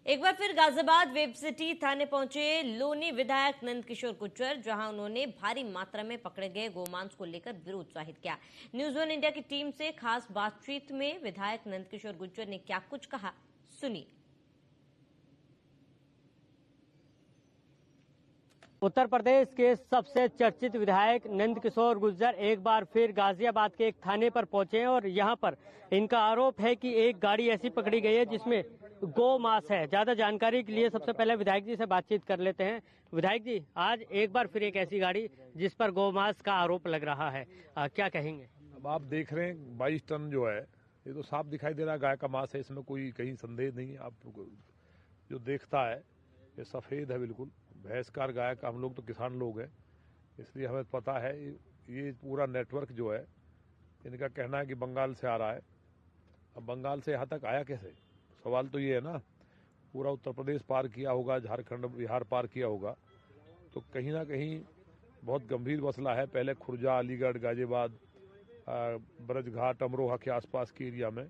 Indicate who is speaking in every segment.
Speaker 1: एक बार फिर Ghaziabad web city थाने पहुंचे लोनी विधायक नंदकिशोर गुर्जर, जहां उन्होंने भारी मात्रा में पकड़े गए गोमांस को लेकर विरोध जाहिर किया। न्यूज़ 1 इंडिया की टीम से खास बातचीत में विधायक नंदकिशोर गुर्जर ने क्या कुछ कहा, सुनिए।
Speaker 2: उत्तर प्रदेश के सबसे चर्चित विधायक नंदकिशोर गुर्जर एक बार फिर गाजियाबाद के एक थाने पर पहुंचे हैं और यहां पर इनका आरोप है कि एक गाड़ी ऐसी पकड़ी गई है जिसमें गौ मांस है। ज्यादा जानकारी के लिए सबसे पहले विधायक जी से बातचीत कर लेते हैं। विधायक जी, आज एक बार फिर एक ऐसी गाड़ी जिस पर गौ मांस का आरोप लग रहा है, क्या कहेंगे?
Speaker 3: अब आप देख रहे हैं 22 टन जो है, ये तो साफ दिखाई दे रहा है गाय का मांस है, इसमें कोई कहीं संदेह नहीं है। आप जो देखता है ये सफेद है बिल्कुल, भैंसकार गाय का। हम लोग तो किसान लोग हैं, इसलिए हमें पता है ये पूरा नेटवर्क जो है, इनका कहना है कि बंगाल से आ रहा है। अब बंगाल से यहाँ तक आया कैसे, सवाल तो ये है ना। पूरा उत्तर प्रदेश पार किया होगा, झारखंड बिहार पार किया होगा, तो कहीं ना कहीं बहुत गंभीर मसला है। पहले खुर्जा, अलीगढ़, गाजियाबाद, ब्रजघाट, अमरोहा के आसपास के एरिया में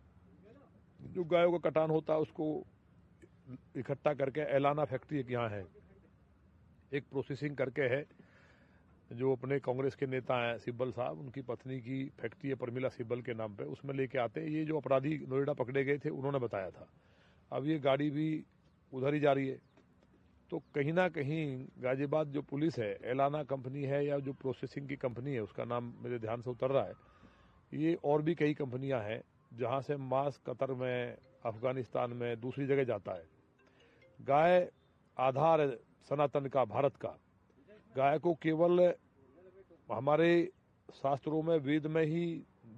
Speaker 3: जो गायों का कटान होता है उसको इकट्ठा करके एलाना फैक्ट्री एक यहाँ है, एक प्रोसेसिंग करके है, जो अपने कांग्रेस के नेता हैं सिब्बल साहब, उनकी पत्नी की फैक्ट्री है प्रमिला सिब्बल के नाम पे, उसमें लेके आते हैं। ये जो अपराधी नोएडा पकड़े गए थे उन्होंने बताया था। अब ये गाड़ी भी उधर ही जा रही है, तो कहीं ना कहीं गाजियाबाद जो पुलिस है, एलाना कंपनी है या जो प्रोसेसिंग की कंपनी है, उसका नाम मेरे ध्यान से उतर रहा है, ये और भी कई कंपनियां हैं जहां से मांस कतर में, अफगानिस्तान में, दूसरी जगह जाता है। गाय आधार है सनातन का, भारत का। गाय को केवल हमारे शास्त्रों में, वेद में ही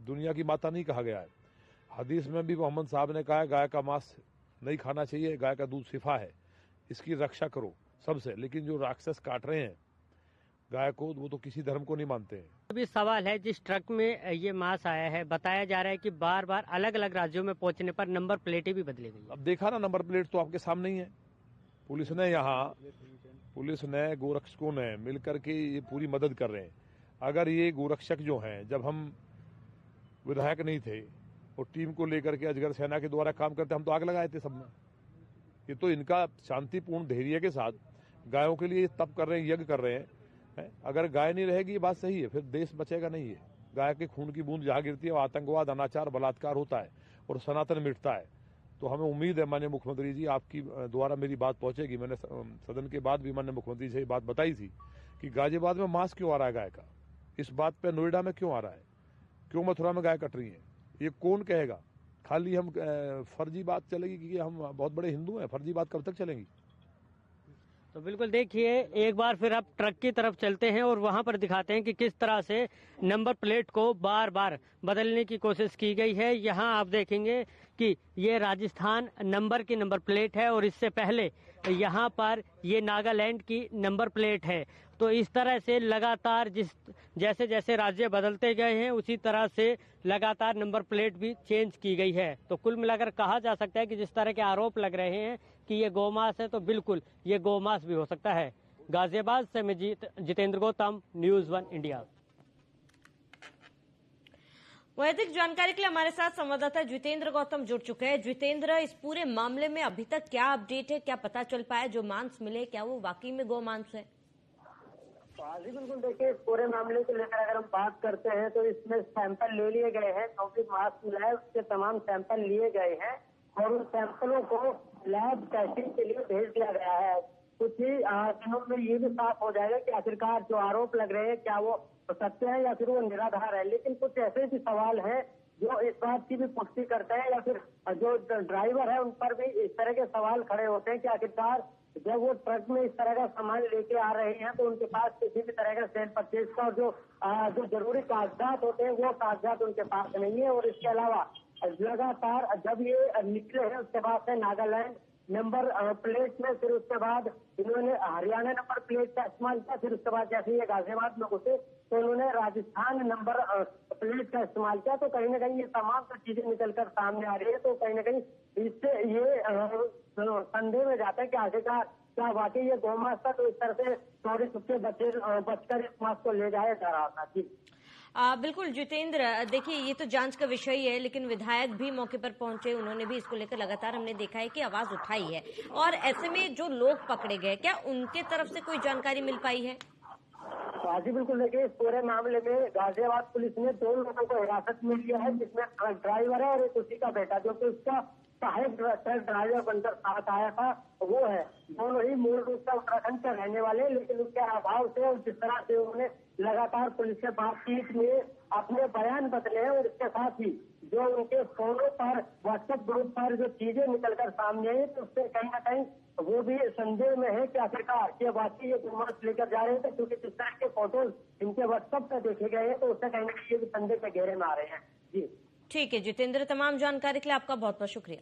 Speaker 3: दुनिया की माता नहीं कहा गया है। हदीस में भी मोहम्मद साहब ने कहा है गाय का मांस नहीं खाना चाहिए, गाय का दूध शिफा है, इसकी रक्षा करो सबसे। लेकिन जो राक्षस काट रहे हैं गाय को, वो तो किसी धर्म को नहीं मानते हैं।
Speaker 2: अभी सवाल है, जिस ट्रक में ये मांस आया है, बताया जा रहा है कि बार बार अलग अलग राज्यों में पहुंचने पर नंबर प्लेटें भी बदली गई।
Speaker 3: अब देखा ना, नंबर प्लेट तो आपके सामने ही है। पुलिस ने गोरक्षकों ने मिलकर के ये पूरी मदद कर रहे हैं। अगर ये गोरक्षक जो हैं, जब हम विधायक नहीं थे और टीम को लेकर के अजगर सेना के द्वारा काम करते, हम तो आग लगाए थे सब में। ये तो इनका शांतिपूर्ण धैर्य के साथ गायों के लिए तप कर रहे हैं, यज्ञ कर रहे हैं। अगर गाय नहीं रहेगी, ये बात सही है, फिर देश बचेगा नहीं है। गाय के खून की बूंद जहां गिरती है, आतंकवाद, अनाचार, बलात्कार होता है और सनातन मिटता है। तो हमें उम्मीद है माननीय मुख्यमंत्री जी, आपकी द्वारा मेरी बात पहुंचेगी। मैंने सदन के बाद भी माननीय मुख्यमंत्री से बात बताई थी कि गाजियाबाद में मांस क्यों आ रहा है गाय का, इस बात पे नोएडा में क्यों आ रहा है, क्यों मथुरा में गाय कट रही है, ये कौन कहेगा? खाली हम फर्जी बात चलेगी कि हम बहुत बड़े हिंदू हैं, फर्जी बात कब तक चलेगी?
Speaker 2: तो बिल्कुल देखिए, एक बार फिर अब ट्रक की तरफ चलते हैं और वहां पर दिखाते हैं कि किस तरह से नंबर प्लेट को बार बार बदलने की कोशिश की गई है। यहां आप देखेंगे कि ये राजस्थान नंबर की नंबर प्लेट है और इससे पहले यहां पर ये नागालैंड की नंबर प्लेट है। तो इस तरह से लगातार जैसे जैसे राज्य बदलते गए हैं, उसी तरह से लगातार नंबर प्लेट भी चेंज की गई है। तो कुल मिलाकर कहा जा सकता है कि जिस तरह के आरोप लग रहे हैं कि ये गौमांस है, तो बिल्कुल ये गौमांस भी हो सकता है। गाजियाबाद से मैं जितेंद्र गौतम, न्यूज़ 1 इंडिया।
Speaker 1: अधिक जानकारी के लिए हमारे साथ संवाददाता जितेंद्र गौतम जुड़ चुके हैं। जितेंद्र, इस पूरे मामले में अभी तक क्या अपडेट है, क्या पता चल पाया? जो मांस मिले, क्या वो वाकई में गौ मांस है?
Speaker 4: हाँ जी, बिल्कुल। देखिए, इस पूरे मामले को लेकर अगर हम बात करते हैं तो इसमें सैंपल ले लिए गए हैं। जो भी मांस मिला है उसके तमाम सैंपल लिए गए हैं और उन सैंपलों को लैब टेस्टिंग के लिए भेज दिया गया है। कुछ ही दिनों में ये भी साफ हो जाएगा कि आखिरकार जो आरोप लग रहे हैं क्या वो सत्य है या फिर वो निराधार है। लेकिन कुछ ऐसे भी सवाल हैं जो इस बात की भी पुष्टि करते हैं, या फिर जो ड्राइवर है उन पर भी इस तरह के सवाल खड़े होते हैं कि आखिरकार जब वो ट्रक में इस तरह का सामान लेके आ रहे हैं तो उनके पास किसी भी तरह का सेल परचेज का और जो जरूरी कागजात होते हैं वो कागजात उनके पास नहीं है। और इसके अलावा लगातार जब ये निकले हैं उसके बाद से नागालैंड नंबर प्लेट में, फिर उसके बाद इन्होंने हरियाणा नंबर प्लेट का इस्तेमाल किया, फिर उसके बाद जैसे ये गाजियाबाद में घुसे तो इन्होंने राजस्थान नंबर प्लेट का इस्तेमाल किया। तो कहीं ना कहीं ये तमाम तो चीजें निकलकर सामने आ रही है। तो कहीं ना कहीं इससे ये संदेह में जाता है कि आखिरकार क्या वाकई ये गौ मांस था। तो इस तरह से चोरी छुपके बचकर इस मांस को ले जाया जा रहा था। जी
Speaker 1: बिल्कुल जितेंद्र, देखिए ये तो जांच का विषय ही है, लेकिन विधायक भी मौके पर पहुंचे, उन्होंने भी इसको लेकर लगातार हमने देखा है कि आवाज उठाई है। और ऐसे में जो लोग पकड़े गए, क्या उनके तरफ से कोई जानकारी मिल पाई है?
Speaker 4: जी बिल्कुल, देखिए इस पूरे मामले में गाजियाबाद पुलिस ने 2 लोगों को हिरासत में लिया है, जिसमें ट्रक ड्राइवर है और एक उसी का बेटा, जो कि उसका सहायक ट्रक ड्राइवर बनकर साथ आया था, वो है। दोनों ही मूल रूप से उत्तराखंड के रहने वाले, लेकिन उसके अभाव से और जिस तरह से उन्होंने लगातार पुलिस से बातचीत में अपने बयान बदले हैं, और इसके साथ ही जो उनके फोनों पर, व्हाट्सएप ग्रुप पर जो चीजें निकलकर सामने आई, तो उससे कहीं ना कहीं वो भी संदेह में है कि आखिरकार ये वाकई ये गोमांस लेकर जा रहे थे, क्योंकि जिस तरह के फोटोज इनके व्हाट्सएप पर देखे गए हैं, तो उससे कहीं ना कहीं ये भी संदेह के घेरे में आ रहे हैं। जी
Speaker 1: ठीक है जितेंद्र, तमाम जानकारी के लिए आपका बहुत बहुत शुक्रिया।